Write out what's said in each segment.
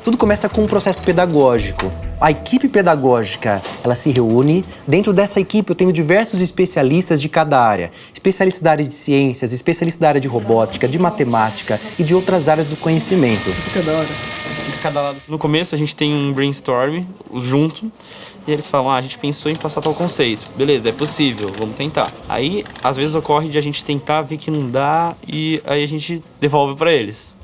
Tudo começa com um processo pedagógico. A equipe pedagógica, ela se reúne. Dentro dessa equipe eu tenho diversos especialistas de cada área. Especialistas da área de ciências, especialistas da área de robótica, de matemática e de outras áreas do conhecimento. Fica da hora. De cada lado. No começo a gente tem um brainstorm junto e eles falam, a gente pensou em passar tal conceito. Beleza, é possível, vamos tentar. Aí, às vezes ocorre de a gente tentar, ver que não dá e aí a gente devolve para eles.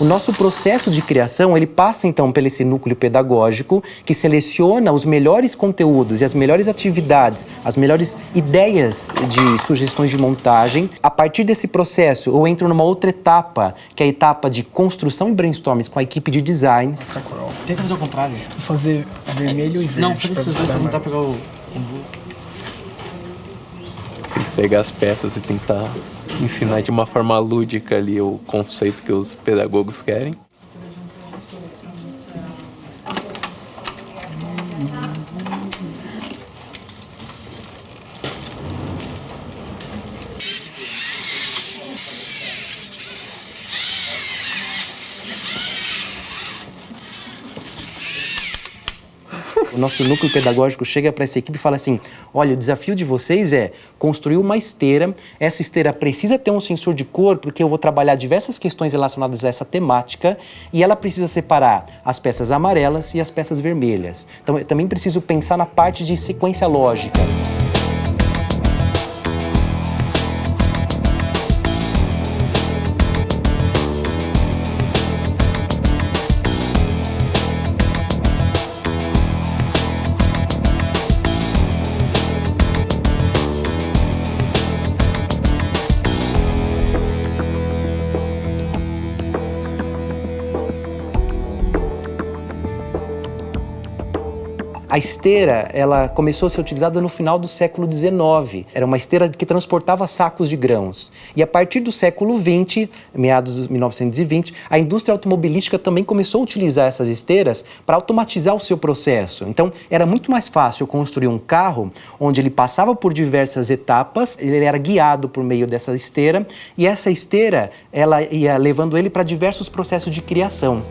O nosso processo de criação, ele passa então por esse núcleo pedagógico que seleciona os melhores conteúdos e as melhores atividades, as melhores ideias de sugestões de montagem. A partir desse processo, eu entro numa outra etapa, que é a etapa de construção e brainstorms com a equipe de designs. Tenta fazer o contrário. Vou fazer vermelho e verde. Não, faz esses dois pra tentar pegar o... Tem que pegar as peças e tentar ensinar de uma forma lúdica ali o conceito que os pedagogos querem. O nosso núcleo pedagógico chega para essa equipe e fala assim, olha, o desafio de vocês é construir uma esteira. Essa esteira precisa ter um sensor de cor, porque eu vou trabalhar diversas questões relacionadas a essa temática, e ela precisa separar as peças amarelas e as peças vermelhas. Então, eu também preciso pensar na parte de sequência lógica. A esteira, ela começou a ser utilizada no final do século XIX. Era uma esteira que transportava sacos de grãos. E a partir do século XX, meados de 1920, a indústria automobilística também começou a utilizar essas esteiras para automatizar o seu processo. Então, era muito mais fácil construir um carro onde ele passava por diversas etapas, ele era guiado por meio dessa esteira, e essa esteira, ela ia levando ele para diversos processos de criação.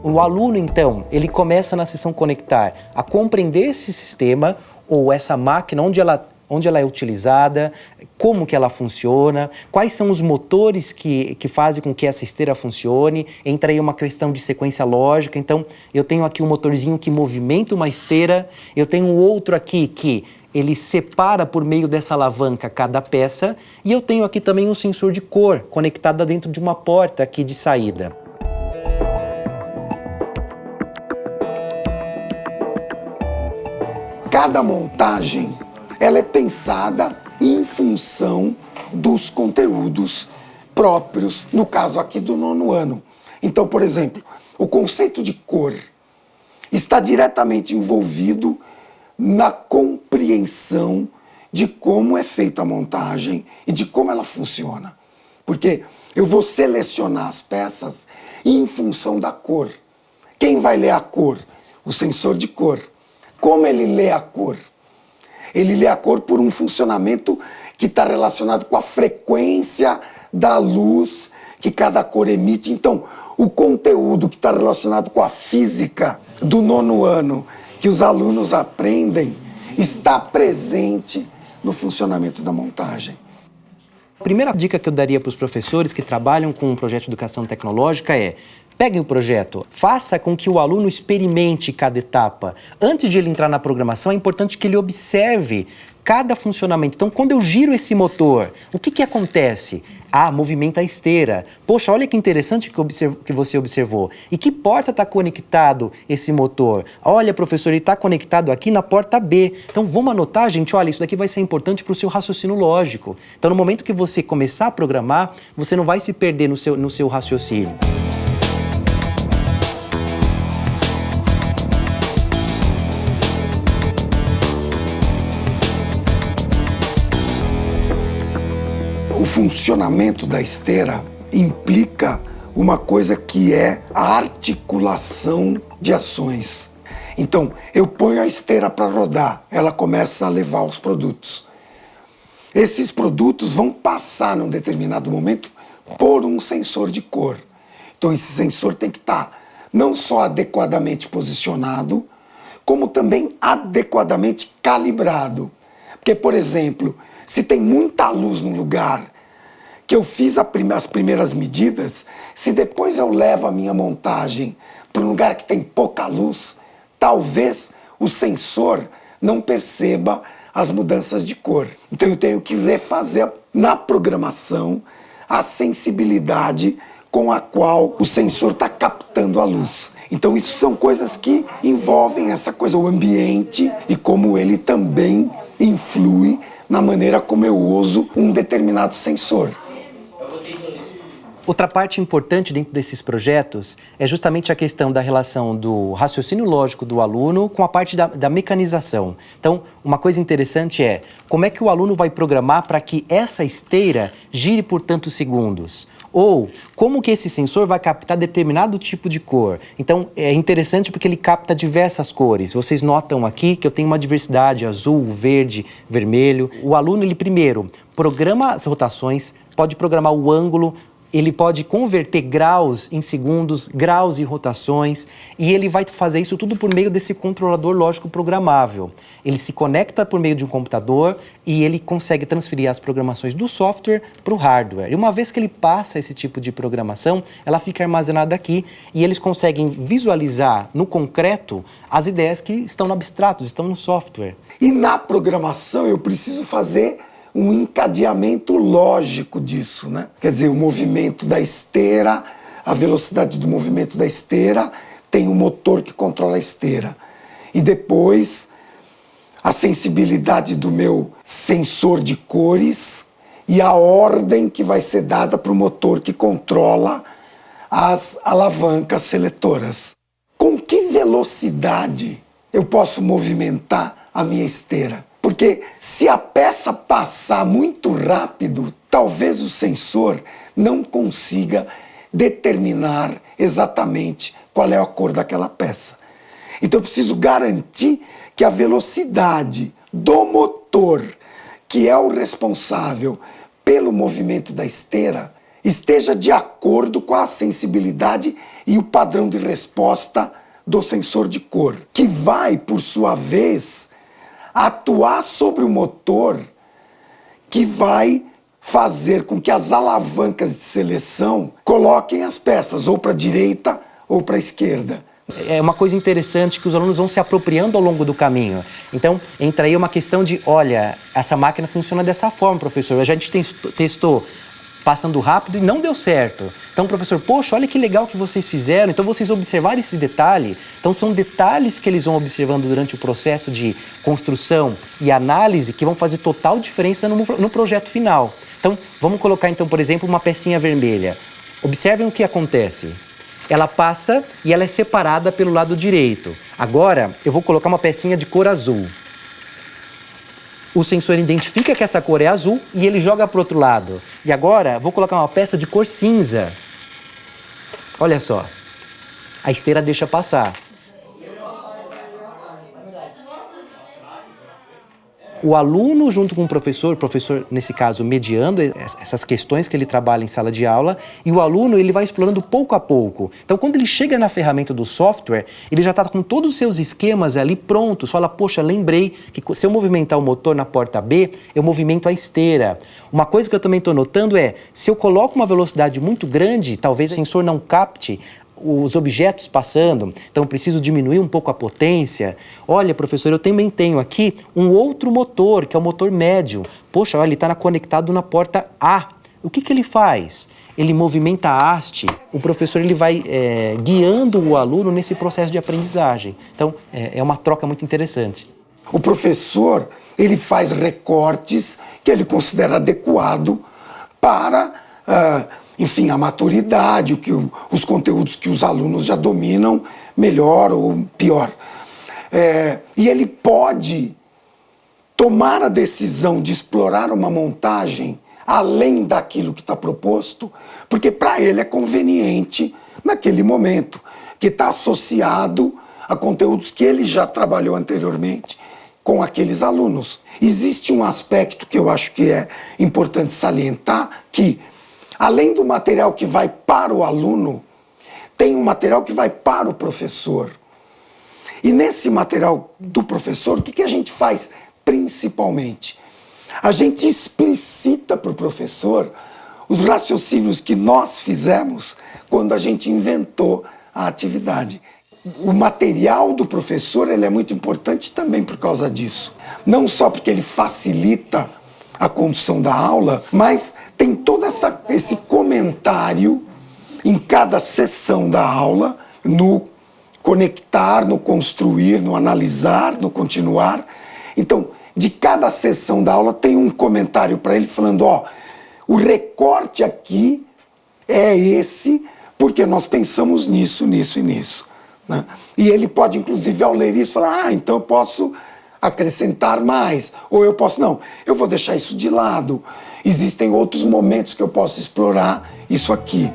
O aluno, então, ele começa na sessão Conectar a compreender esse sistema ou essa máquina, onde ela é utilizada, como que ela funciona, quais são os motores que fazem com que essa esteira funcione. Entra aí uma questão de sequência lógica. Então, eu tenho aqui um motorzinho que movimenta uma esteira, eu tenho um outro aqui que ele separa por meio dessa alavanca cada peça, e eu tenho aqui também um sensor de cor conectado dentro de uma porta aqui de saída. Cada montagem, ela é pensada em função dos conteúdos próprios, no caso aqui do 9º ano. Então, por exemplo, o conceito de cor está diretamente envolvido na compreensão de como é feita a montagem e de como ela funciona. Porque eu vou selecionar as peças em função da cor. Quem vai ler a cor? O sensor de cor. Como ele lê a cor? Ele lê a cor por um funcionamento que está relacionado com a frequência da luz que cada cor emite. Então, o conteúdo que está relacionado com a física do 9º ano, que os alunos aprendem, está presente no funcionamento da montagem. A primeira dica que eu daria para os professores que trabalham com um projeto de educação tecnológica é: peguem o projeto, faça com que o aluno experimente cada etapa. Antes de ele entrar na programação, é importante que ele observe cada funcionamento. Então, quando eu giro esse motor, o que acontece? Movimenta a esteira. Poxa, olha que interessante que você observou. E que porta está conectado esse motor? Olha, professor, ele está conectado aqui na porta B. Então, vamos anotar, gente? Olha, isso daqui vai ser importante para o seu raciocínio lógico. Então, no momento que você começar a programar, você não vai se perder no seu raciocínio. O funcionamento da esteira implica uma coisa que é a articulação de ações. Então, eu ponho a esteira para rodar, ela começa a levar os produtos. Esses produtos vão passar, num determinado momento, por um sensor de cor. Então, esse sensor tem que estar não só adequadamente posicionado, como também adequadamente calibrado. Porque, por exemplo, se tem muita luz no lugar que eu fiz as primeiras medidas, se depois eu levo a minha montagem para um lugar que tem pouca luz, talvez o sensor não perceba as mudanças de cor. Então eu tenho que refazer na programação a sensibilidade com a qual o sensor está captando a luz. Então isso são coisas que envolvem essa coisa, o ambiente e como ele também influi na maneira como eu uso um determinado sensor. Outra parte importante dentro desses projetos é justamente a questão da relação do raciocínio lógico do aluno com a parte da mecanização. Então, uma coisa interessante é como é que o aluno vai programar para que essa esteira gire por tantos segundos? Ou como que esse sensor vai captar determinado tipo de cor? Então, é interessante porque ele capta diversas cores. Vocês notam aqui que eu tenho uma diversidade azul, verde, vermelho. O aluno, ele primeiro programa as rotações, pode programar o ângulo, ele pode converter graus em segundos, graus em rotações, e ele vai fazer isso tudo por meio desse controlador lógico programável. Ele se conecta por meio de um computador e ele consegue transferir as programações do software para o hardware. E uma vez que ele passa esse tipo de programação, ela fica armazenada aqui e eles conseguem visualizar no concreto as ideias que estão no abstrato, estão no software. E na programação eu preciso fazer um encadeamento lógico disso, né? Quer dizer, o movimento da esteira, a velocidade do movimento da esteira, tem um motor que controla a esteira. E depois, a sensibilidade do meu sensor de cores e a ordem que vai ser dada para o motor que controla as alavancas seletoras. Com que velocidade eu posso movimentar a minha esteira? Porque se a peça passar muito rápido, talvez o sensor não consiga determinar exatamente qual é a cor daquela peça. Então eu preciso garantir que a velocidade do motor, que é o responsável pelo movimento da esteira, esteja de acordo com a sensibilidade e o padrão de resposta do sensor de cor, que vai, por sua vez, atuar sobre o motor que vai fazer com que as alavancas de seleção coloquem as peças ou para a direita ou para a esquerda. É uma coisa interessante que os alunos vão se apropriando ao longo do caminho. Então, entra aí uma questão de, olha, essa máquina funciona dessa forma, professor. A gente testou passando rápido e não deu certo. Então, professor, poxa, olha que legal que vocês fizeram. Então, vocês observaram esse detalhe. Então, são detalhes que eles vão observando durante o processo de construção e análise que vão fazer total diferença no projeto final. Então, vamos colocar, então, por exemplo, uma pecinha vermelha. Observem o que acontece. Ela passa e ela é separada pelo lado direito. Agora, eu vou colocar uma pecinha de cor azul. O sensor identifica que essa cor é azul e ele joga para o outro lado. E agora, vou colocar uma peça de cor cinza. Olha só. A esteira deixa passar. O aluno junto com o professor nesse caso mediando essas questões que ele trabalha em sala de aula, e o aluno ele vai explorando pouco a pouco. Então quando ele chega na ferramenta do software, ele já está com todos os seus esquemas ali prontos, fala, poxa, lembrei que se eu movimentar o motor na porta B, eu movimento a esteira. Uma coisa que eu também estou notando é, se eu coloco uma velocidade muito grande, talvez o sensor não capte os objetos passando, então eu preciso diminuir um pouco a potência. Olha, professor, eu também tenho aqui um outro motor, que é o motor médio. Poxa, olha, ele está conectado na porta A. O que ele faz? Ele movimenta a haste. O professor ele vai guiando o aluno nesse processo de aprendizagem. Então, é uma troca muito interessante. O professor ele faz recortes que ele considera adequado para... enfim, a maturidade, os conteúdos que os alunos já dominam melhor ou pior. E ele pode tomar a decisão de explorar uma montagem além daquilo que está proposto, porque para ele é conveniente naquele momento, que está associado a conteúdos que ele já trabalhou anteriormente com aqueles alunos. Existe um aspecto que eu acho que é importante salientar, que além do material que vai para o aluno, tem um material que vai para o professor. E nesse material do professor, o que a gente faz principalmente? A gente explicita para o professor os raciocínios que nós fizemos quando a gente inventou a atividade. O material do professor ele é muito importante também por causa disso. Não só porque ele facilita a condução da aula, mas tem todo esse comentário em cada sessão da aula, no conectar, no construir, no analisar, no continuar. Então, de cada sessão da aula tem um comentário para ele falando, ó, o recorte aqui é esse, porque nós pensamos nisso, nisso e nisso. Né? E ele pode, inclusive, ao ler isso, falar, então eu posso acrescentar mais, ou eu posso, não, eu vou deixar isso de lado. Existem outros momentos que eu posso explorar isso aqui.